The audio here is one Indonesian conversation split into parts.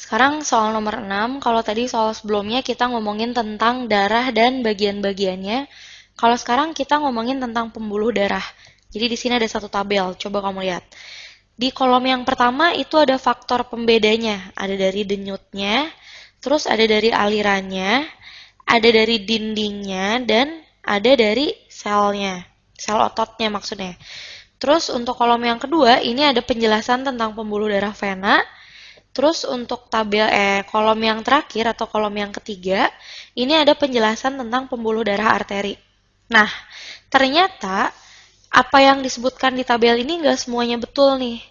Sekarang soal nomor 6. Kalau tadi soal sebelumnya kita ngomongin tentang darah dan bagian-bagiannya. Kalau sekarang kita ngomongin tentang pembuluh darah. Jadi di sini ada satu tabel, coba kamu lihat. Di kolom yang pertama itu ada faktor pembedanya. Ada dari denyutnya, terus ada dari alirannya, ada dari dindingnya, dan ada dari selnya. Sel ototnya maksudnya. Terus untuk kolom yang kedua, ini ada penjelasan tentang pembuluh darah vena. Terus untuk kolom yang terakhir atau kolom yang ketiga, ini ada penjelasan tentang pembuluh darah arteri. Nah, ternyata apa yang disebutkan di tabel ini nggak semuanya betul nih.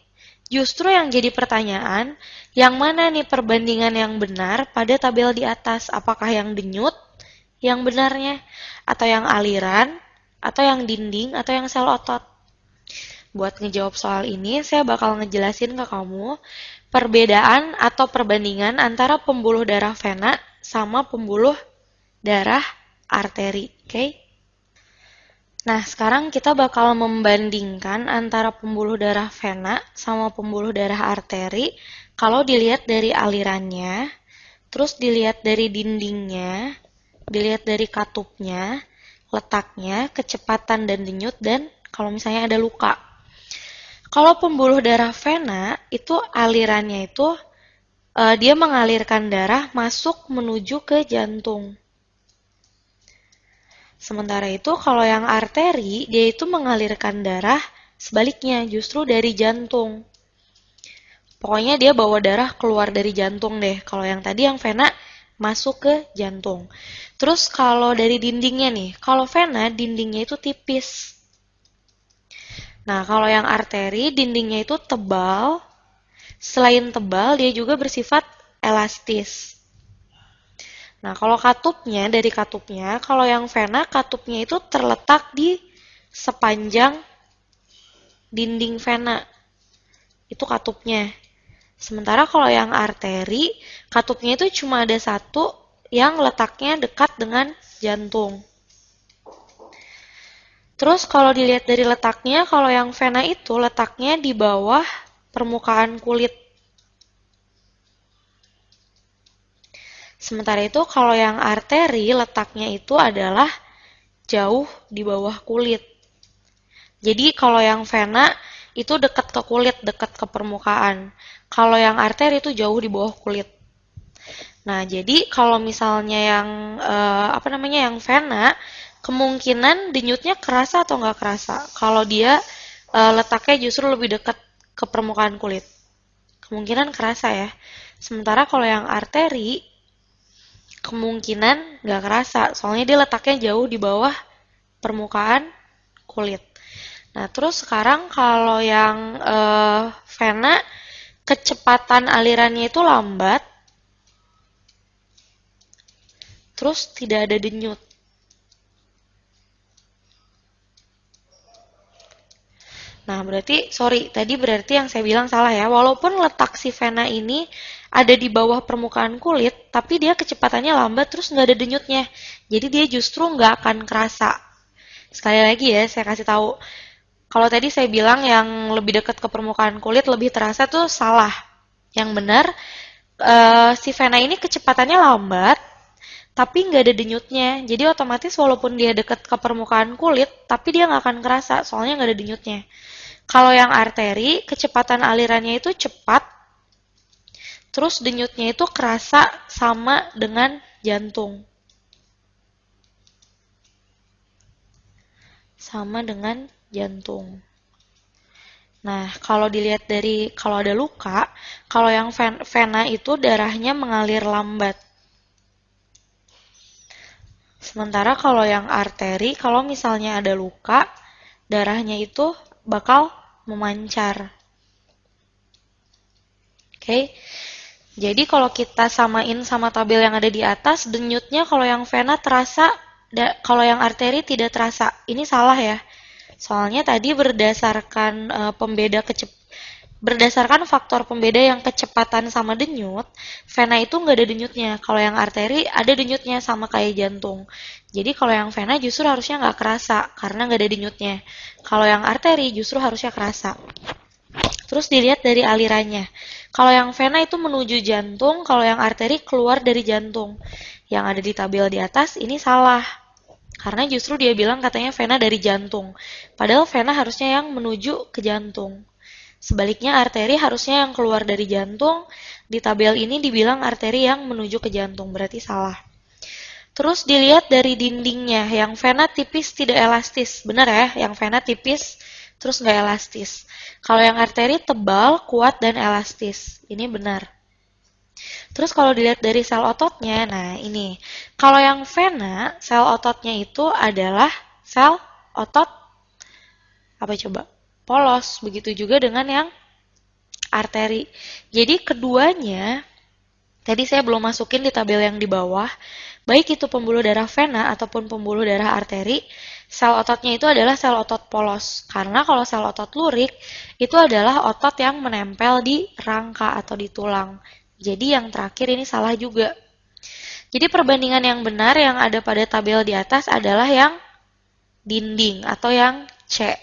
Justru yang jadi pertanyaan, yang mana nih perbandingan yang benar pada tabel di atas? Apakah yang denyut yang benarnya? Atau yang aliran? Atau yang dinding? Atau yang sel otot? Buat ngejawab soal ini, saya bakal ngejelasin ke kamu perbedaan atau perbandingan antara pembuluh darah vena sama pembuluh darah arteri. Oke? Nah, sekarang kita bakal membandingkan antara pembuluh darah vena sama pembuluh darah arteri kalau dilihat dari alirannya, terus dilihat dari dindingnya, dilihat dari katupnya, letaknya, kecepatan dan denyut, dan kalau misalnya ada luka. Kalau pembuluh darah vena itu alirannya itu dia mengalirkan darah masuk menuju ke jantung. Sementara itu kalau yang arteri dia itu mengalirkan darah sebaliknya justru dari jantung. Pokoknya dia bawa darah keluar dari jantung deh. Kalau yang tadi yang vena masuk ke jantung. Terus kalau dari dindingnya nih, kalau vena dindingnya itu tipis. Nah, kalau yang arteri, dindingnya itu tebal. Selain tebal, dia juga bersifat elastis. Nah, kalau katupnya, dari katupnya, kalau yang vena, katupnya itu terletak di sepanjang dinding vena. Itu katupnya. Sementara kalau yang arteri, katupnya itu cuma ada satu yang letaknya dekat dengan jantung. Terus kalau dilihat dari letaknya, kalau yang vena itu letaknya di bawah permukaan kulit. Sementara itu kalau yang arteri letaknya itu adalah jauh di bawah kulit. Jadi kalau yang vena itu dekat ke kulit, dekat ke permukaan. Kalau yang arteri itu jauh di bawah kulit. Nah, jadi kalau misalnya yang vena, kemungkinan denyutnya kerasa atau nggak kerasa. Kalau dia letaknya justru lebih dekat ke permukaan kulit. Kemungkinan kerasa ya. Sementara kalau yang arteri, kemungkinan nggak kerasa. Soalnya dia letaknya jauh di bawah permukaan kulit. Nah, terus sekarang kalau yang vena, kecepatan alirannya itu lambat, terus tidak ada denyut. Nah, tadi berarti yang saya bilang salah ya. Walaupun letak si vena ini ada di bawah permukaan kulit, tapi dia kecepatannya lambat terus nggak ada denyutnya. Jadi dia justru nggak akan kerasa. Sekali lagi ya, saya kasih tahu. Kalau tadi saya bilang yang lebih dekat ke permukaan kulit lebih terasa tuh salah. Yang benar, si vena ini kecepatannya lambat, tapi nggak ada denyutnya. Jadi otomatis walaupun dia dekat ke permukaan kulit, tapi dia nggak akan kerasa, soalnya nggak ada denyutnya. Kalau yang arteri, kecepatan alirannya itu cepat, terus denyutnya itu kerasa sama dengan jantung. Sama dengan jantung. Nah, kalau dilihat kalau ada luka, kalau yang vena itu darahnya mengalir lambat. Sementara kalau yang arteri, kalau misalnya ada luka, darahnya itu bakal memancar. Oke. Jadi kalau kita samain sama tabel yang ada di atas, denyutnya kalau yang vena terasa, kalau yang arteri tidak terasa. Ini salah ya. Soalnya tadi berdasarkan berdasarkan faktor pembeda yang kecepatan sama denyut, vena itu nggak ada denyutnya. Kalau yang arteri ada denyutnya sama kayak jantung. Jadi kalau yang vena justru harusnya nggak kerasa karena nggak ada denyutnya. Kalau yang arteri justru harusnya kerasa. Terus dilihat dari alirannya. Kalau yang vena itu menuju jantung, kalau yang arteri keluar dari jantung. Yang ada di tabel di atas ini salah. Karena justru dia bilang katanya vena dari jantung. Padahal vena harusnya yang menuju ke jantung. Sebaliknya arteri harusnya yang keluar dari jantung. Di tabel ini dibilang arteri yang menuju ke jantung, berarti salah. Terus dilihat dari dindingnya, yang vena tipis tidak elastis. Benar ya, yang vena tipis terus nggak elastis. Kalau yang arteri tebal, kuat, dan elastis. Ini benar. Terus kalau dilihat dari sel ototnya, nah ini. Kalau yang vena, sel ototnya itu adalah sel otot, apa coba? Polos. Begitu juga dengan yang arteri. Jadi keduanya, tadi saya belum masukin di tabel yang di bawah, baik itu pembuluh darah vena ataupun pembuluh darah arteri, sel ototnya itu adalah sel otot polos. Karena kalau sel otot lurik, itu adalah otot yang menempel di rangka atau di tulang. Jadi yang terakhir ini salah juga. Jadi perbandingan yang benar yang ada pada tabel di atas adalah yang dinding atau yang C.